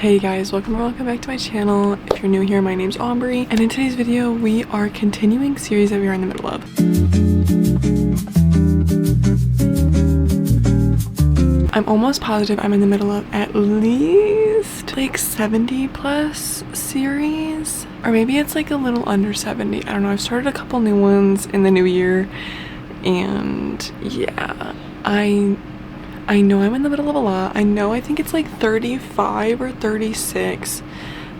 Hey guys, welcome back to my channel. If you're new here, my name's Aubrey, and in today's video we are continuing series that we are in the middle of. I'm almost positive I'm in the middle of at least like 70 plus series, or maybe it's like a little under 70. I don't know. I've started a couple new ones in the new year, and yeah, I know I'm in the middle of a lot. I think it's like 35 or 36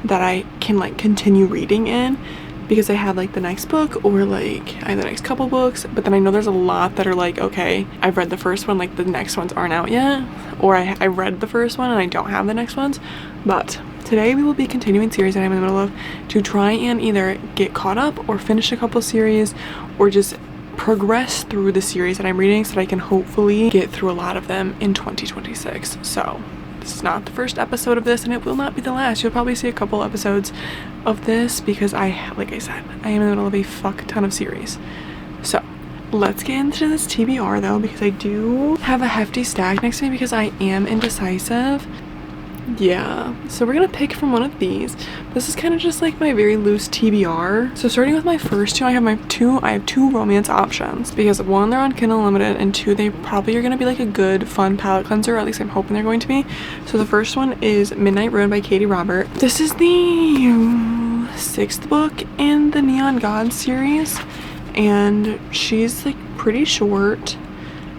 that I can like continue reading in, because I have like the next book, or like I have the next couple books, but then I know there's a lot that are like, okay, I've read the first one, like the next ones aren't out yet, or I read the first one and I don't have the next ones. But today we will be continuing series that I'm in the middle of to try and either get caught up or finish a couple series, or just progress through the series that I'm reading so that I can hopefully get through a lot of them in 2026. So this is not the first episode of this, and it will not be the last. You'll probably see a couple episodes of this because like I said, I am in the middle of a fuck ton of series. So let's get into this TBR though, because I do have a hefty stack next to me because I am indecisive. Yeah, so we're gonna pick from one of these. This is kind of just like my very loose TBR. So starting with my first two, I have two romance options, because one, they're on Kindle Unlimited, and two, they probably are gonna be like a good fun palette cleanser, or at least I'm hoping they're going to be. So the first one is Midnight Ruin by Katie Robert. This is the sixth book in the Neon God series, and she's like pretty short,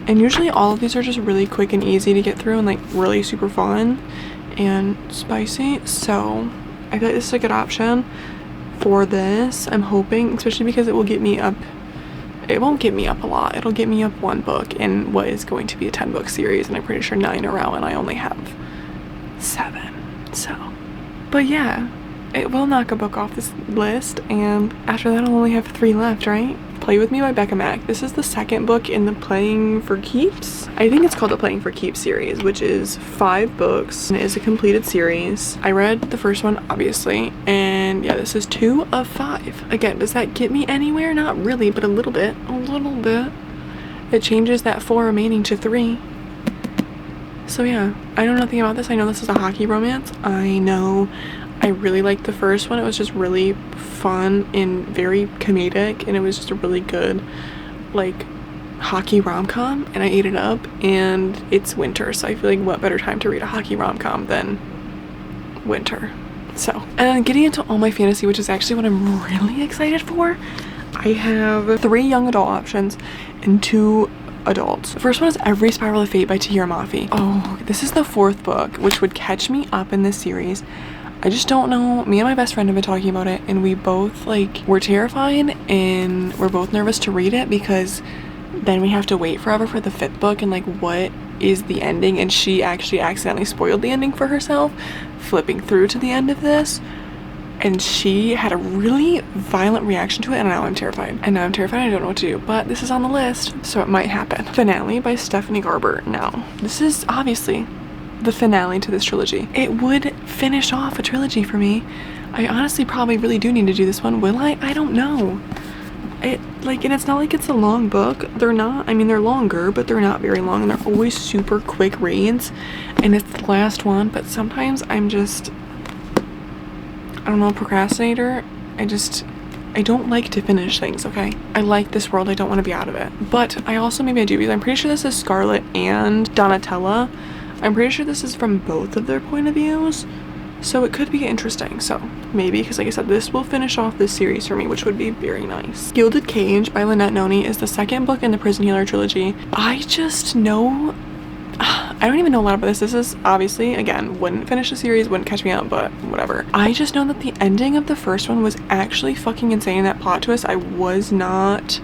and usually all of these are just really quick and easy to get through and like really super fun and spicy. So I feel like this is a good option for this. I'm hoping, especially because it will get me up. It won't get me up a lot. It'll get me up one book in what is going to be a 10-book series, and I'm pretty sure 9 are out and I only have 7. So, but yeah, it will knock a book off this list, and after that I'll only have 3 left, right? Play With Me by Becca Mack. This is the second book in the Playing for Keeps. I think it's called the Playing for Keeps series, which is 5 books and it is a completed series. I read the first one, obviously, and yeah, this is 2 of 5. Again, does that get me anywhere? Not really, but a little bit. It changes that 4 remaining to 3. So yeah, I know nothing about this. I know this is a hockey romance. I know I really liked the first one. It was just really fun and very comedic, and it was just a really good like hockey rom-com, and I ate it up. And it's winter, so I feel like what better time to read a hockey rom-com than winter. So, and then getting into all my fantasy, which is actually what I'm really excited for, I have 3 young adult options and 2 adults. The first one is Every Spiral of Fate by Tahira Mafi. Oh, this is the 4th book, which would catch me up in this series. I just don't know. Me and my best friend have been talking about it, and we both we're terrified and we're both nervous to read it, because then we have to wait forever for the 5th book, and like, what is the ending? And she actually accidentally spoiled the ending for herself flipping through to the end of this, and she had a really violent reaction to it, and now I'm terrified. I don't know what to do, but this is on the list, so it might happen. Finale by Stephanie Garber. Now, this is obviously the finale to this trilogy. It would finish off a trilogy for me. I honestly probably really do need to do this one. Will I? I don't know. And it's not like it's a long book. They're not. I mean, they're longer, but they're not very long, and they're always super quick reads, and it's the last one. But sometimes I'm just, I don't know, a procrastinator. I don't like to finish things, okay? I like this world. I don't want to be out of it. But I also, maybe I do, because I'm pretty sure this is Scarlett and Donatella. I'm pretty sure this is from both of their point of views, so it could be interesting. So maybe, because like I said, this will finish off this series for me, which would be very nice. Gilded Cage by Lynette Noni is the 2nd book in the Prison Healer trilogy. I just know, I don't even know a lot about this. This is obviously, again, wouldn't finish the series, wouldn't catch me up, but whatever. I just know that the ending of the first one was actually fucking insane. That plot twist I was not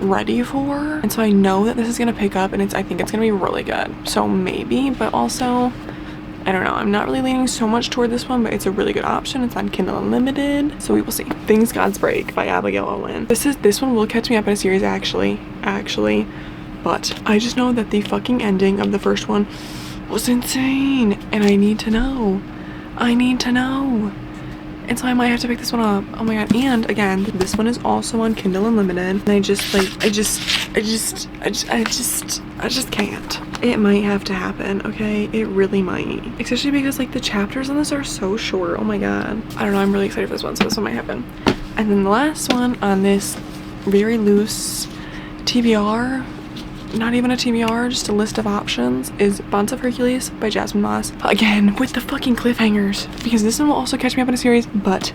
ready for, and so I know that this is gonna pick up, and I think it's gonna be really good. So maybe, but also I don't know, I'm not really leaning so much toward this one, but it's a really good option. It's on Kindle Unlimited, so we will see. Things Gods Break by Abigail Olin. This one will catch me up in a series actually, but I just know that the fucking ending of the first one was insane, and I need to know. And so I might have to pick this one up. Oh my god. And again, this one is also on Kindle Unlimited. And I just can't. It might have to happen, okay? It really might. Especially because like the chapters on this are so short. Oh my god. I don't know, I'm really excited for this one, so this one might happen. And then the last one on this very loose TBR, not even a TBR, just a list of options, is Bonds of Hercules by Jasmine Moss. Again, with the fucking cliffhangers, because this one will also catch me up in a series, but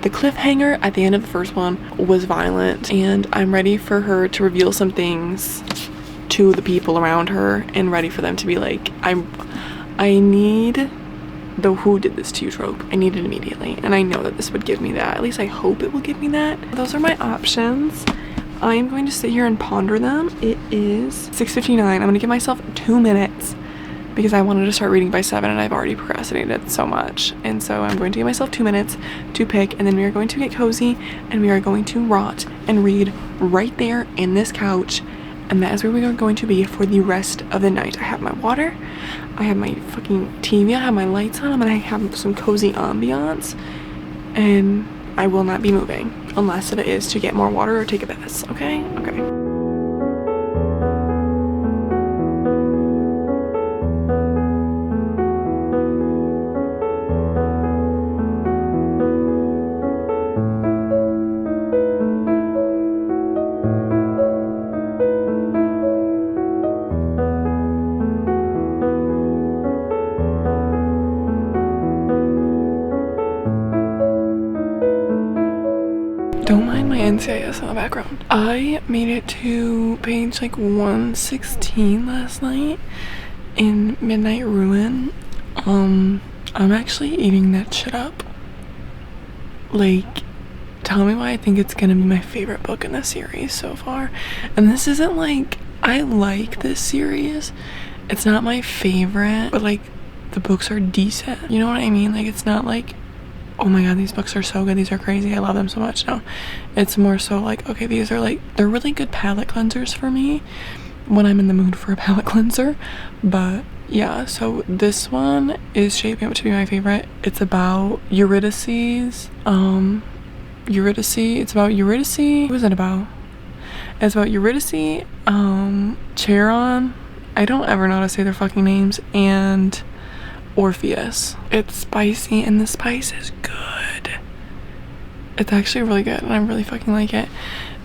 the cliffhanger at the end of the first one was violent, and I'm ready for her to reveal some things to the people around her and ready for them to be like, I need the who did this to you trope. I need it immediately, and I know that this would give me that. At least I hope it will give me that. Those are my options. I am going to sit here and ponder them. It is 6:59. I'm going to give myself 2 minutes because I wanted to start reading by 7 and I've already procrastinated so much. And so I'm going to give myself 2 minutes to pick, and then we are going to get cozy and we are going to rot and read right there in this couch. And that is where we are going to be for the rest of the night. I have my water, I have my fucking TV, I have my lights on, I'm gonna have some cozy ambiance, and I will not be moving unless it is to get more water or take a bath, okay? Okay. Don't mind my NCIS in the background. I made it to page like 116 last night in Midnight Ruin. I'm actually eating that shit up. Like, tell me why I think it's gonna be my favorite book in the series so far. And this isn't like, I like this series. It's not my favorite, but like the books are decent. You know what I mean? Like, it's not like, oh my god, these books are so good, these are crazy, I love them so much. No, it's more so like, okay, these are like, they're really good palette cleansers for me when I'm in the mood for a palette cleanser. But yeah, so this one is shaping up to be my favorite. It's about Eurydice. It's about Eurydice. Who is it about? It's about Eurydice, Charon, I don't ever know how to say their fucking names, and Orpheus. It's spicy and the spice is good. It's actually really good and I really fucking like it.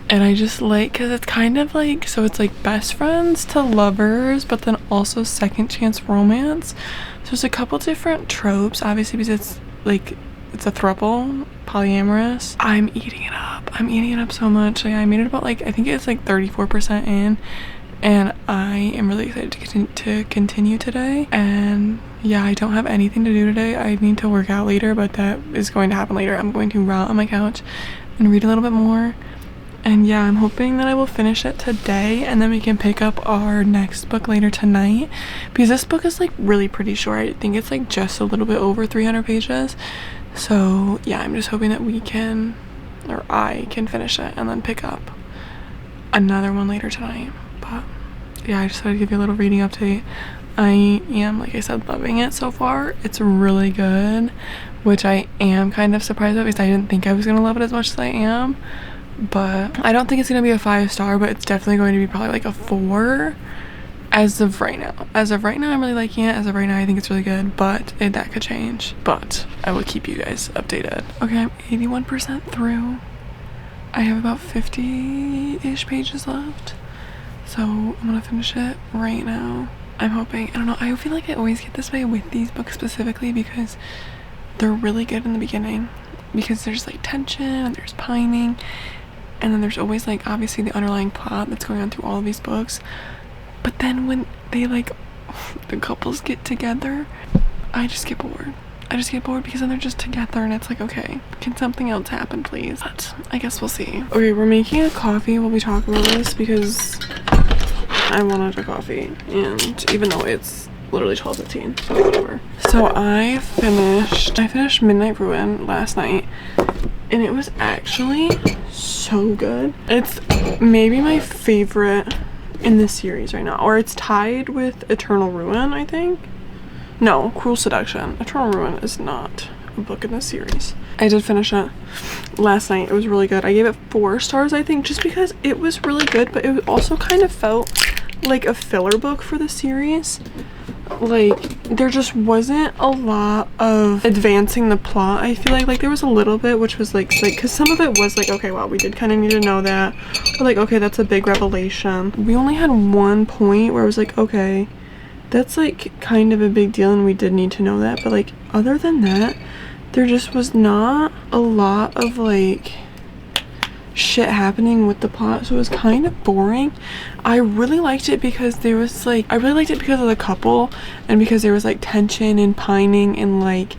And I just like, because it's kind of like, so it's like best friends to lovers, but then also second chance romance. So there's a couple different tropes, obviously, because it's like, it's a throuple, polyamorous. I'm eating it up. I'm eating it up so much. Like, I made it about like, I think it's like 34% in, and I am really excited to continue today. And yeah, I don't have anything to do today. I need to work out later, but that is going to happen later. I'm going to rot on my couch and read a little bit more. And yeah, I'm hoping that I will finish it today, and then we can pick up our next book later tonight, because this book is like really pretty short. I think it's like just a little bit over 300 pages. So yeah, I'm just hoping that we can, or I can finish it and then pick up another one later tonight. But yeah, I just thought I'd give you a little reading update. I am, like I said, loving it so far. It's really good, which I am kind of surprised about, because I didn't think I was gonna love it as much as I am. But I don't think it's gonna be a 5-star, but it's definitely going to be probably like a 4 as of right now. As of right now, I'm really liking it. As of right now, I think it's really good, but that could change. But I will keep you guys updated. Okay, I'm 81% through. I have about 50-ish pages left, so I'm gonna finish it right now. I'm hoping, I don't know, I feel like I always get this way with these books specifically, because they're really good in the beginning, because there's like tension and there's pining, and then there's always like obviously the underlying plot that's going on through all of these books. But then when they like, the couples get together, I just get bored. I just get bored, because then they're just together and it's like, okay, can something else happen please? But I guess we'll see. Okay, we're making a coffee while we talk about this, because I wanted a coffee, and even though it's literally 12:15, so whatever. So I finished Midnight Ruin last night, and it was actually so good. It's maybe my favorite in this series right now, or it's tied with Eternal Ruin, I think. No, Cruel Seduction. Eternal Ruin is not a book in this series. I did finish it last night. It was really good. I gave it 4 stars, I think, just because it was really good, but it also kind of felt like a filler book for the series. Like there just wasn't a lot of advancing the plot. I feel like there was a little bit, which was like because some of it was like, okay, wow, we did kind of need to know that, or like, okay, that's a big revelation. We only had one point where I was like, okay, that's like kind of a big deal and we did need to know that, but like other than that, there just was not a lot of like shit happening with the plot, so it was kind of boring. I really liked it because there was like, I really liked it because of the couple and because there was like tension and pining and like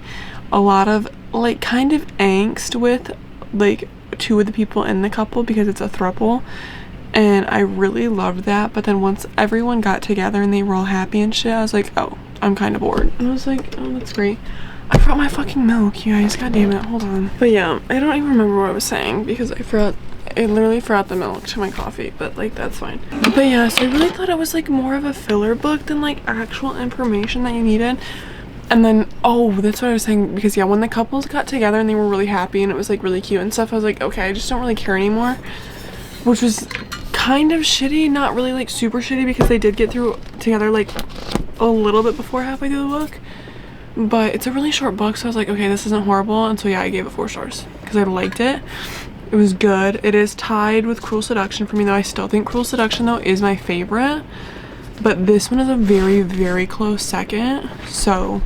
a lot of like kind of angst with like two of the people in the couple because it's a throuple, and I really loved that. But then once everyone got together and they were all happy and shit, I was like, oh, I'm kind of bored. And I was like, oh, that's great. I forgot my fucking milk, you guys. God damn it. Hold on. But yeah, I don't even remember what I was saying because I literally forgot the milk to my coffee, but like that's fine. But yeah, so I really thought it was like more of a filler book than like actual information that you needed. And then, oh, that's what I was saying, because yeah, when the couples got together and they were really happy and it was like really cute and stuff, I was like, okay, I just don't really care anymore, which was kind of shitty. Not really like super shitty because they did get through together like a little bit before halfway through the book. But it's a really short book, so I was like, okay, this isn't horrible. And so yeah, I gave it 4 stars because I liked it. It was good. It is tied with Cruel Seduction for me though. I still think Cruel Seduction though is my favorite, but this one is a very, very close second. So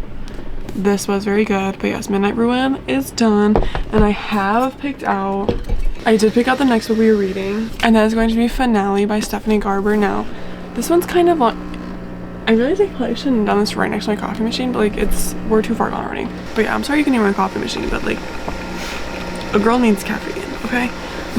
this was very good. But yes, Midnight Ruin is done, and I have picked out, I did pick out the next book we were reading, and that is going to be Finale by Stephanie Garber. Now this one's kind of like, I really think I probably shouldn't have done this right next to my coffee machine, but like we're too far gone already. But yeah, I'm sorry you can hear my coffee machine, but like a girl needs caffeine, okay?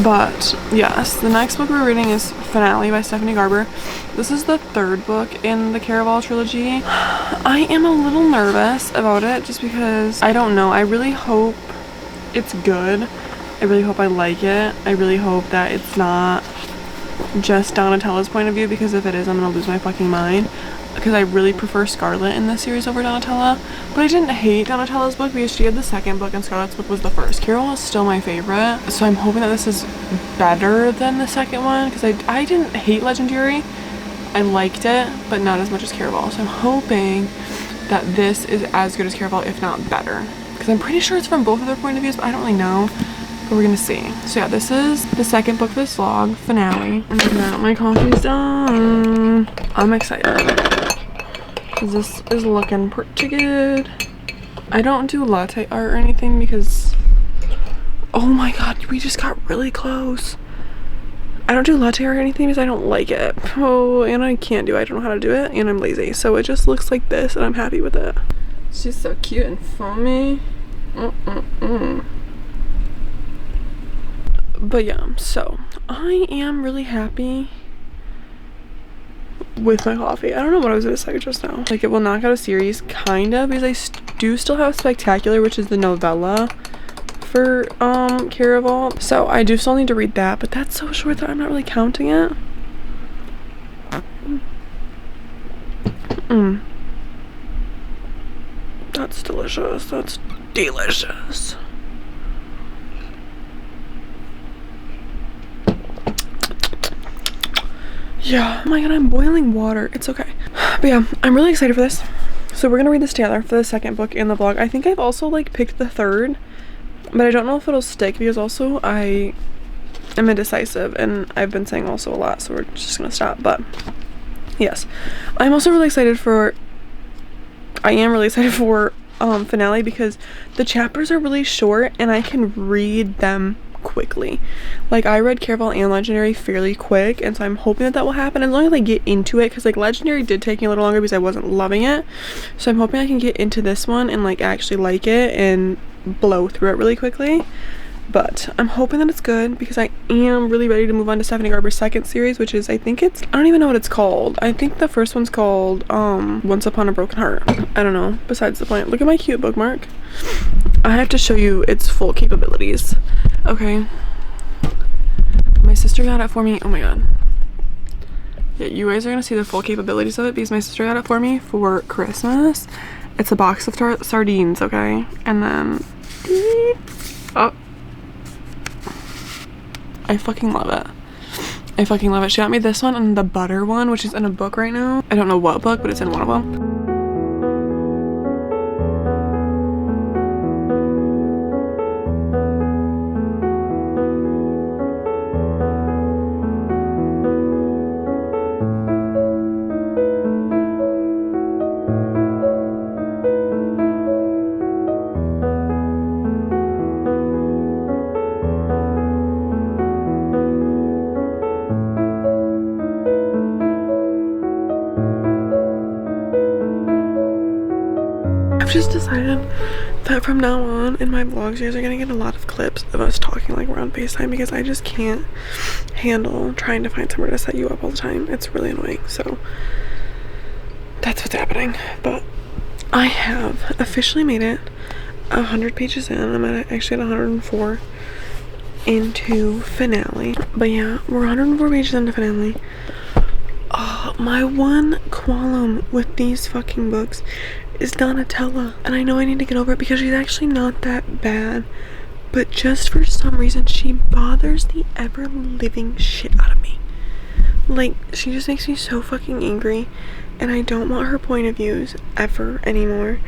But yes, the next book we're reading is Finale by Stephanie Garber. This is the 3rd book in the Caraval trilogy. I am a little nervous about it just because I don't know. I really hope it's good. I really hope I like it. I really hope that it's not just Donatella's point of view, because if it is, I'm gonna lose my fucking mind. Because I really prefer Scarlet in this series over Donatella. But I didn't hate Donatella's book because she had the 2nd book and Scarlet's book was the 1st. Caraval is still my favorite, so I'm hoping that this is better than the 2nd one, because I didn't hate Legendary. I liked it, but not as much as Caraval. So I'm hoping that this is as good as Caraval, if not better. Because I'm pretty sure it's from both of their point of views, but I don't really know. But we're gonna see. So yeah, this is the 2nd book of this vlog, Finale. And now my coffee's done. I'm excited. This is looking pretty good. I don't do latte art or anything because, oh my god, we just got really close. I don't do latte art or anything because I don't like it. Oh, and I can't do it. I don't know how to do it, and I'm lazy. So it just looks like this, and I'm happy with it. She's so cute and foamy. But yeah, so I am really happy with my coffee. I don't know what I was gonna say just now. Like, it will knock out a series, kind of, because I do still have Spectacular, which is the novella for Caraval. So I do still need to read that, but that's so short that I'm not really counting it. That's delicious. That's delicious. Yeah, oh my god, I'm boiling water. It's okay. But yeah, I'm really excited for this. So we're gonna read this together for the 2nd book in the vlog. I think I've also like picked the 3rd, but I don't know if it'll stick because also I am indecisive and I've been saying also a lot, so we're just gonna stop. But yes, I'm also really excited for, Finale because the chapters are really short and I can read them quickly. Like, I read Caraval and Legendary fairly quick, and so I'm hoping that will happen as long as I get into it, because like Legendary did take me a little longer because I wasn't loving it. So I'm hoping I can get into this one and like actually like it and blow through it really quickly. But I'm hoping that it's good because I am really ready to move on to Stephanie Garber's 2nd series, which is, I don't even know what it's called. I think the first one's called Once Upon a Broken Heart. I don't know, besides the point. Look at my cute bookmark. I have to show you its full capabilities. Okay, my sister got it for me. Oh my god, yeah, you guys are gonna see the full capabilities of it because my sister got it for me for Christmas. It's a box of sardines, okay, and then oh, I fucking love it. I fucking love it. She got me this one and the butter one, which is in a book right now. I don't know what book, but it's in one of them. I've just decided that from now on in my vlogs, you guys are gonna get a lot of clips of us talking like we're on FaceTime, because I just can't handle trying to find somewhere to set you up all the time. It's really annoying. So that's what's happening. But I have officially made it 100 pages in. I'm actually at 104 into finale. But yeah, we're 104 pages into finale. My one qualm with these fucking books is Donatella, and I know I need to get over it because she's actually not that bad, but just for some reason she bothers the ever living shit out of me. Like, she just makes me so fucking angry, and I don't want her point of views ever anymore,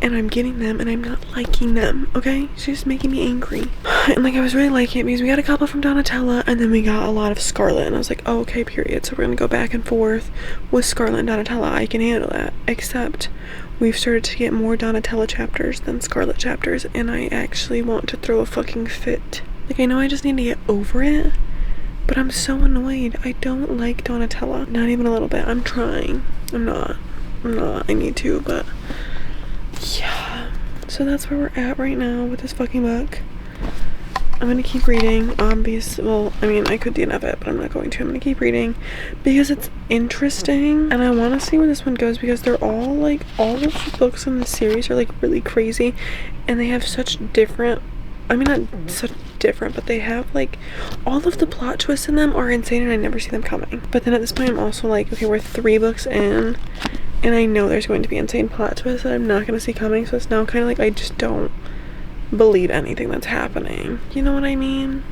and I'm getting them and I'm not liking them, okay? She's just making me angry. And like, I was really liking it because we got a couple from Donatella and then we got a lot of Scarlet, and I was like, oh, okay, period. So we're gonna go back and forth with Scarlet and Donatella. I can handle that, except we've started to get more Donatella chapters than Scarlet chapters, and I actually want to throw a fucking fit. Like, I know I just need to get over it, but I'm so annoyed. I don't like Donatella. Not even a little bit. I'm trying. I'm not. I need to, but yeah. So that's where we're at right now with this fucking book. I'm gonna keep reading. Well, I mean, I could DNF it, but I'm not going to. I'm gonna keep reading because it's interesting, and I want to see where this one goes, because they're all like, all of the books in the series are like really crazy, and they have such different, I mean, not such different, but they have like, all of the plot twists in them are insane, and I never see them coming. But then at this point I'm also like, okay, we're 3 books in and I know there's going to be insane plot twists that I'm not going to see coming, so it's now kind of like I just don't believe anything that's happening, you know what I mean?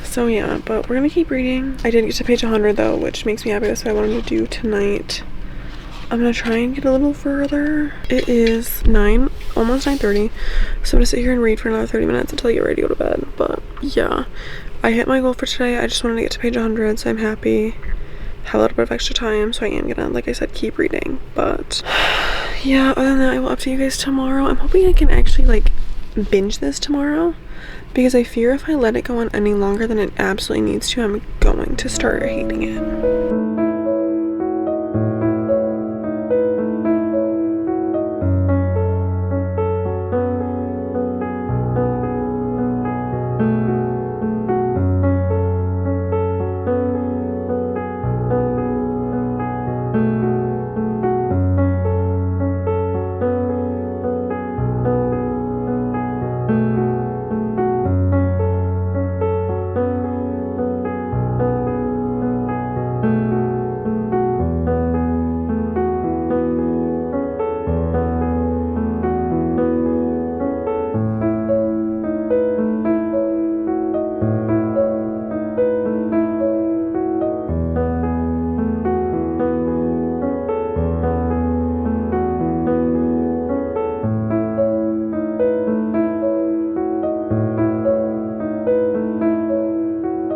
So yeah, but we're gonna keep reading. I did get to page 100 though, which makes me happy. That's what I wanted to do tonight. I'm gonna try and get a little further. It is almost 9:30, so I'm gonna sit here and read for another 30 minutes until I get ready to go to bed. But yeah, I hit my goal for today. I just wanted to get to page 100, so I'm happy. Have a little bit of extra time, so I am gonna, like I said, keep reading. But yeah, other than that, I will update you guys tomorrow. I'm hoping I can actually like binge this tomorrow, because I fear if I let it go on any longer than it absolutely needs to, I'm going to start hating it.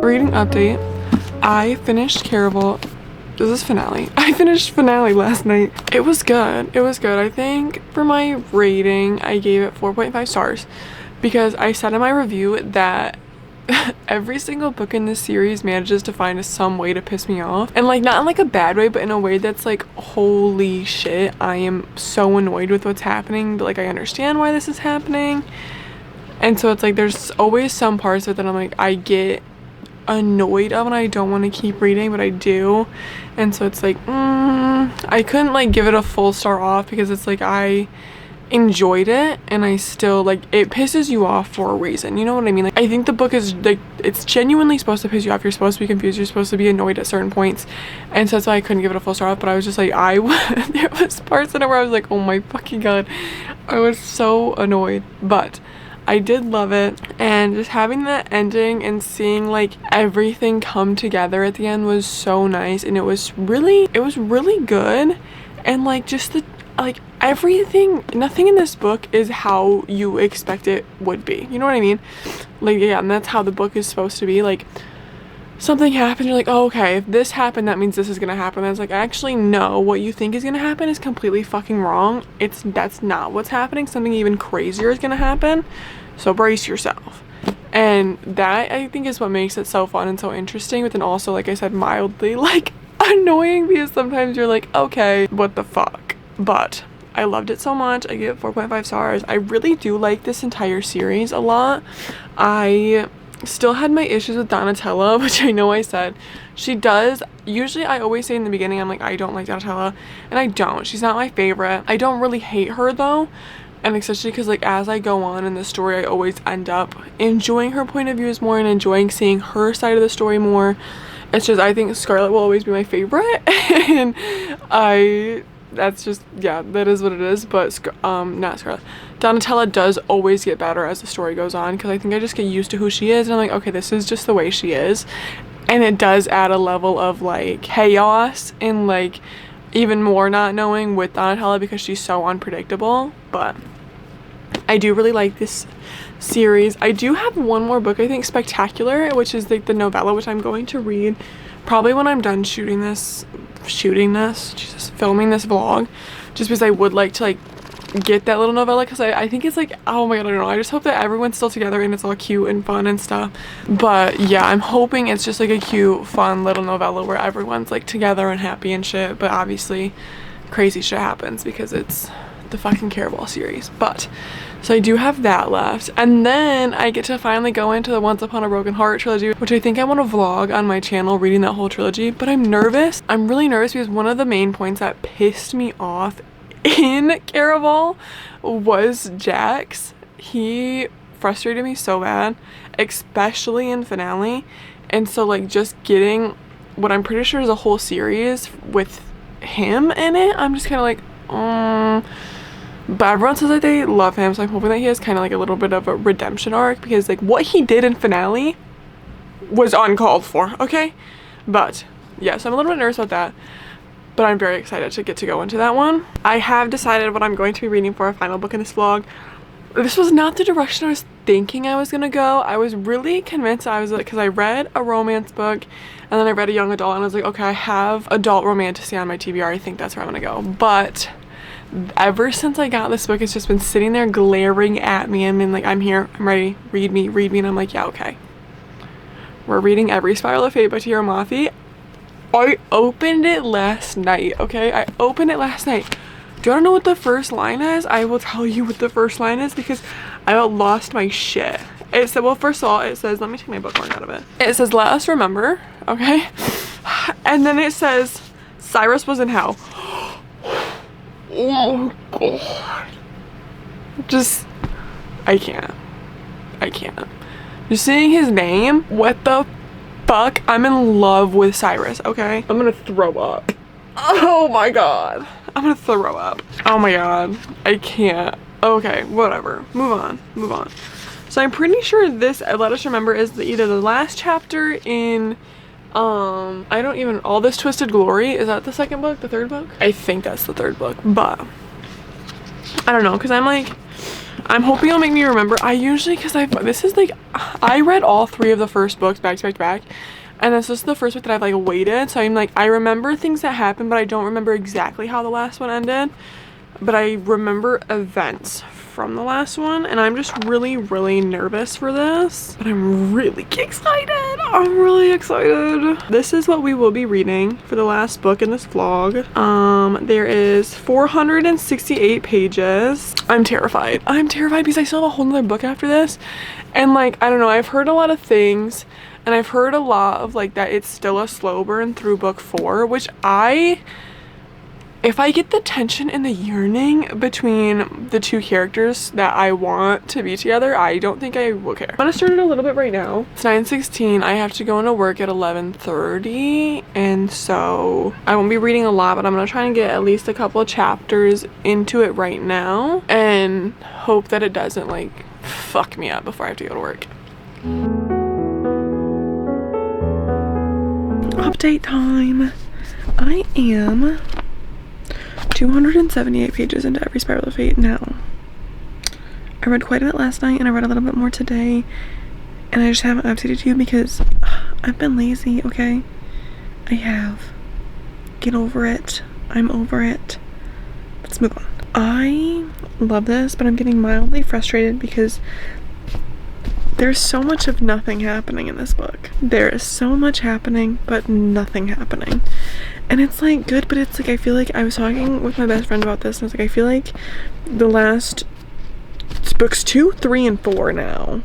Reading update. I finished Caraval. This is finale. I finished finale last night. It was good. It was good. I think for my rating, I gave it 4.5 stars because I said in my review that every single book in this series manages to find some way to piss me off, and like not in like a bad way, but in a way that's like, holy shit, I am so annoyed with what's happening, but like I understand why this is happening. And so it's like there's always some parts of it that I'm like, I get annoyed of and I don't want to keep reading, but I do. And so it's like I couldn't like give it a full star off because it's like I enjoyed it, and I still like, it pisses you off for a reason, you know what I mean? Like, I think the book is like, it's genuinely supposed to piss you off. You're supposed to be confused, you're supposed to be annoyed at certain points, and so that's why I couldn't give it a full star off. But I was just like, there was parts in it where I was like, oh my fucking god, I was so annoyed. But I did love it, and just having that ending and seeing like everything come together at the end was so nice, and it was really good. And like just the like everything, nothing in this book is how you expect it would be, you know what I mean? Like, yeah, and that's how the book is supposed to be. Like, something happened, you're like, oh, okay, if this happened, that means this is gonna happen. And it's like, actually, no, what you think is gonna happen is completely fucking wrong. That's not what's happening. Something even crazier is gonna happen, so brace yourself. And that, I think, is what makes it so fun and so interesting, but then also, like I said, mildly like annoying, because sometimes you're like, okay, what the fuck? But I loved it so much. I give it 4.5 stars. I really do like this entire series a lot. I still had my issues with Donatella, which I know I said she does. Usually I always say in the beginning, I'm like, I don't like Donatella, and I don't. She's not my favorite. I don't really hate her though, and especially because like as I go on in the story, I always end up enjoying her point of views more and enjoying seeing her side of the story more. It's just, I think Scarlet will always be my favorite, and that's just, yeah, that is what it is. But not Scarlet, Donatella does always get better as the story goes on, because I think I just get used to who she is, and I'm like, okay, this is just the way she is. And it does add a level of like chaos and like even more not knowing with Donatella, because she's so unpredictable. But I do really like this series. I do have one more book, I think, Spectacular, which is like the novella, which I'm going to read probably when I'm done filming this vlog, just because I would like to like get that little novella, because I think it's like, oh my god, I don't know, I just hope that everyone's still together and it's all cute and fun and stuff. But yeah, I'm hoping it's just like a cute, fun little novella where everyone's like together and happy and shit, but obviously crazy shit happens because it's the fucking Caraval series. But so I do have that left, and then I get to finally go into the Once Upon a Broken Heart trilogy, which I think I want to vlog on my channel reading that whole trilogy. But I'm nervous. I'm really nervous because one of the main points that pissed me off in Caraval was Jax. He frustrated me so bad, especially in finale. And so like just getting what I'm pretty sure is a whole series with him in it, I'm just kind of like, but everyone says that they love him, so I'm hoping that he has kind of like a little bit of a redemption arc, because like what he did in finale was uncalled for, okay? But yeah, so I'm a little bit nervous about that, but I'm very excited to get to go into that one. I have decided what I'm going to be reading for a final book in this vlog. This was not the direction I was thinking I was gonna go. I was really convinced I was like, because I read a romance book and then I read a young adult, and I was like, okay, I have adult romantasy on my TBR, I think that's where I'm gonna go. But ever since I got this book, it's just been sitting there glaring at me and been like, I'm here, I'm ready, read me, and I'm like, yeah, okay. We're reading Every Spiral of Fate by Tira Mafi. I opened it last night, okay? I opened it last night. Do you want to know what the first line is? I will tell you what the first line is, because I about lost my shit. It said, well, first of all, it says, let me take my bookmark out of it. It says, let us remember, okay? And then it says, Cyrus was in hell. Oh god. Just, I can't. Just seeing his name, what the fuck? I'm in love with Cyrus, okay? I'm gonna throw up. Oh my god. I'm gonna throw up. Oh my god. I can't. Okay, whatever. Move on. So I'm pretty sure this Let Us Remember is either the last chapter in I don't even, All This Twisted Glory. Is that the second book? The third book? I think that's the third book, but I don't know, because I'm hoping it'll make me remember. I usually, because this is like, I read all three of the first books back to back, and this is the first book that I've like waited, so I'm like, I remember things that happened, but I don't remember exactly how the last one ended, but I remember events from the last one, and I'm just really nervous for this, but I'm really excited. I'm really excited. This is what we will be reading for the last book in this vlog. There is 468 pages. I'm terrified because I still have a whole nother book after this, and like, I don't know, I've heard a lot of things, and I've heard a lot of like that it's still a slow burn through book 4, which if I get the tension and the yearning between the two characters that I want to be together, I don't think I will care. I'm gonna start it a little bit right now. It's 9:16. I have to go into work at 11:30, and so I won't be reading a lot, but I'm gonna try and get at least a couple of chapters into it right now and hope that it doesn't like fuck me up before I have to go to work. Update time. I am 278 pages into Every Spiral of Fate now. I read quite a bit last night and I read a little bit more today, and I just haven't updated you because I've been lazy, okay? I have. Get over it. I'm over it. Let's move on. I love this, but I'm getting mildly frustrated because there's so much of nothing happening in this book. There is so much happening, but nothing happening. And it's like good, but it's like I feel like I was talking with my best friend about this, and I was like, I feel like the last books 2, 3, and 4 now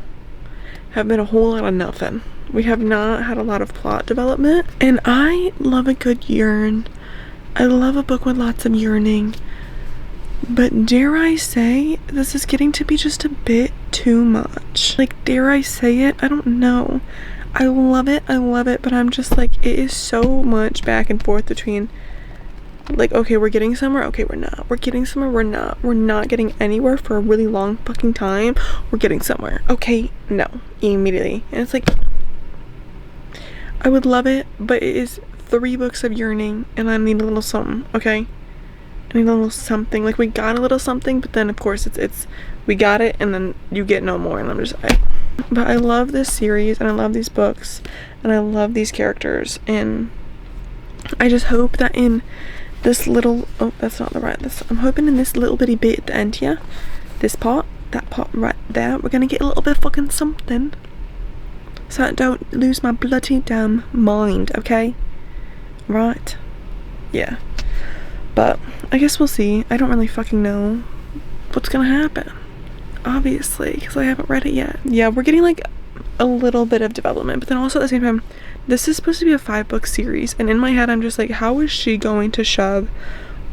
have been a whole lot of nothing. We have not had a lot of plot development, and I love a good yearn. I love a book with lots of yearning. But dare I say, this is getting to be just a bit too much. Like, dare I say it? I don't know. I love it, but I'm just like, it is so much back and forth between, like, okay, we're getting somewhere, okay, we're not. We're getting somewhere, we're not. We're not getting anywhere for a really long fucking time. We're getting somewhere. Okay, no. Immediately. And it's like, I would love it, but it is 3 books of yearning, and I need a little something, okay? I need a little something. Like, we got a little something, but then of course it's we got it and then you get no more, and I'm just but I love this series and I love these books and I love these characters, and I just hope that in this little, oh, that's not the right, I'm hoping in this little bitty bit at the end here, this part, that part right there, we're gonna get a little bit of fucking something so I don't lose my bloody damn mind, okay? Right? Yeah. But I guess we'll see. I don't really fucking know what's gonna happen, obviously, because I haven't read it yet. Yeah, we're getting like a little bit of development, but then also at the same time, this is supposed to be a 5-book series, and in my head I'm just like, how is she going to shove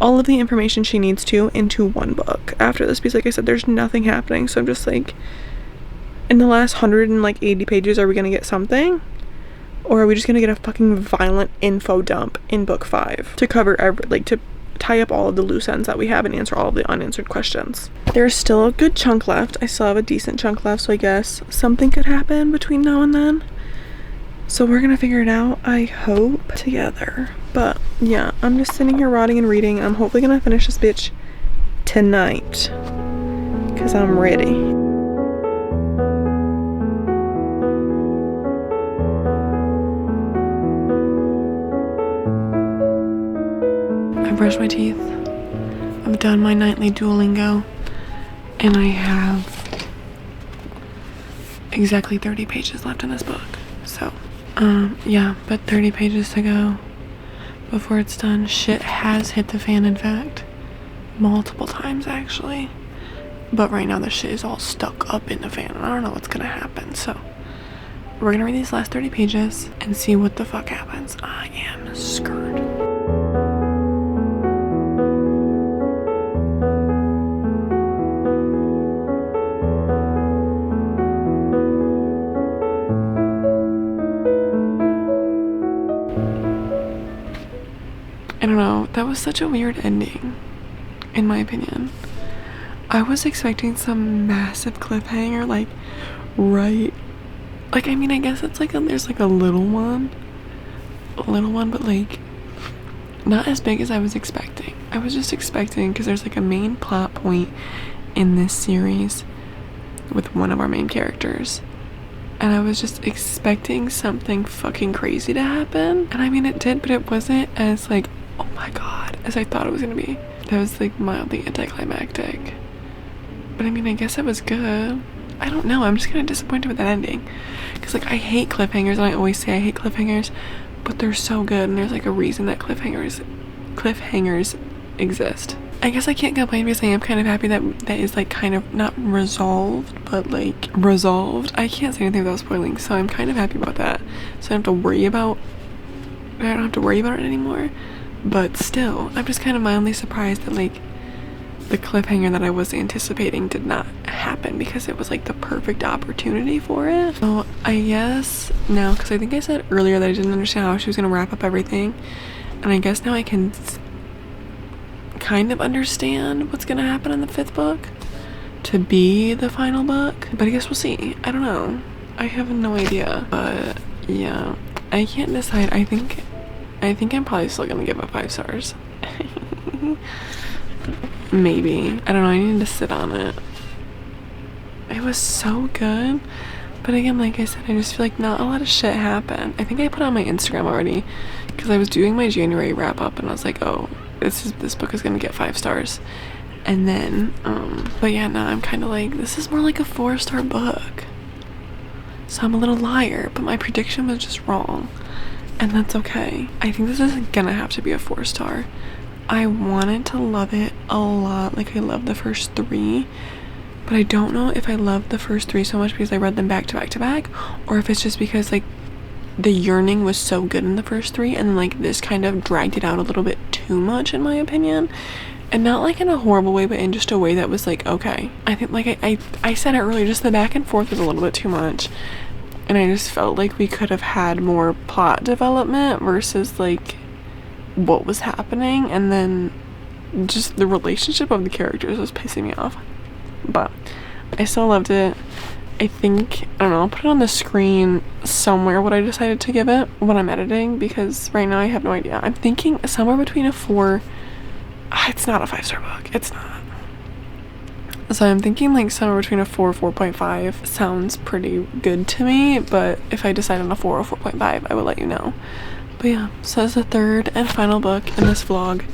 all of the information she needs to into one book after this? Because like I said, there's nothing happening, so I'm just like, in the last 180 pages, are we gonna get something? Or are we just gonna get a fucking violent info dump in book 5 to cover to tie up all of the loose ends that we have and answer all of the unanswered questions? There's still a good chunk left. I still have a decent chunk left, so I guess something could happen between now and then. So we're gonna figure it out, I hope, together. But yeah, I'm just sitting here rotting and reading. I'm hopefully gonna finish this bitch tonight, because I'm ready. Brush my teeth. I've done my nightly Duolingo, and I have exactly 30 pages left in this book. So yeah, but 30 pages to go before it's done. Shit has hit the fan, in fact, multiple times actually, but right now the shit is all stuck up in the fan and I don't know what's gonna happen. So we're gonna read these last 30 pages and see what the fuck happens. I am scared. I don't know, that was such a weird ending, in my opinion. I was expecting some massive cliffhanger, like, right, like, I mean, I guess it's like there's like a little one, but like, not as big as I was expecting. I was just expecting, because there's like a main plot point in this series with one of our main characters, and I was just expecting something fucking crazy to happen, and I mean, it did, but it wasn't as like, oh my god, as I thought it was gonna be. That was like mildly anticlimactic, but I mean, I guess it was good. I don't know, I'm just kind of disappointed with that ending, because like I hate cliffhangers, and I always say I hate cliffhangers, but they're so good, and there's like a reason that cliffhangers exist. I guess I can't complain because I am kind of happy that that is like kind of not resolved, but like resolved. I can't say anything without spoiling, so I'm kind of happy about that, so I don't have to worry about it anymore. But still, I'm just kind of mildly surprised that like the cliffhanger that I was anticipating did not happen, because it was like the perfect opportunity for it. So I guess now, because I think I said earlier that I didn't understand how she was going to wrap up everything, and I guess now I can kind of understand what's going to happen in the 5th book. to be the final book, but I guess we'll see. I don't know. I have no idea, but yeah, I can't decide. I think I'm probably still gonna give it 5 stars. Maybe. I don't know. I need to sit on it. It was so good. But again, like I said, I just feel like not a lot of shit happened. I think I put on my Instagram already because I was doing my January wrap up and I was like, oh, this book is gonna get 5 stars. And then, but yeah, now I'm kind of like, this is more like a 4-star book. So I'm a little liar, but my prediction was just wrong. And that's okay. I think this is gonna have to be a 4-star. I wanted to love it a lot. Like, I love the first 3. But I don't know if I love the first 3 so much because I read them back to back to back, or if it's just because like the yearning was so good in the first 3 and then like this kind of dragged it out a little bit too much in my opinion. And not like in a horrible way, but in just a way that was like, okay. I think like I said it earlier, just the back and forth was a little bit too much. And I just felt like we could have had more plot development versus like what was happening, and then just the relationship of the characters was pissing me off. But I still loved it. I think, I don't know, I'll put it on the screen somewhere what I decided to give it when I'm editing, because right now I have no idea. I'm thinking somewhere between a 4. It's not a 5-star book. It's not. So I'm thinking like somewhere between a 4 or 4.5 sounds pretty good to me, but if I decide on a 4 or 4.5, I will let you know. But yeah, so that's the 3rd and final book in this vlog.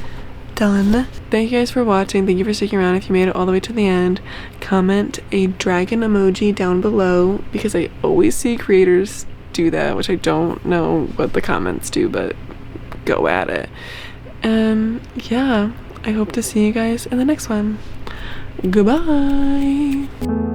Done. Thank you guys for watching. Thank you for sticking around. If you made it all the way to the end, comment a dragon emoji down below, because I always see creators do that, which I don't know what the comments do, but go at it. Yeah, I hope to see you guys in the next one. Goodbye.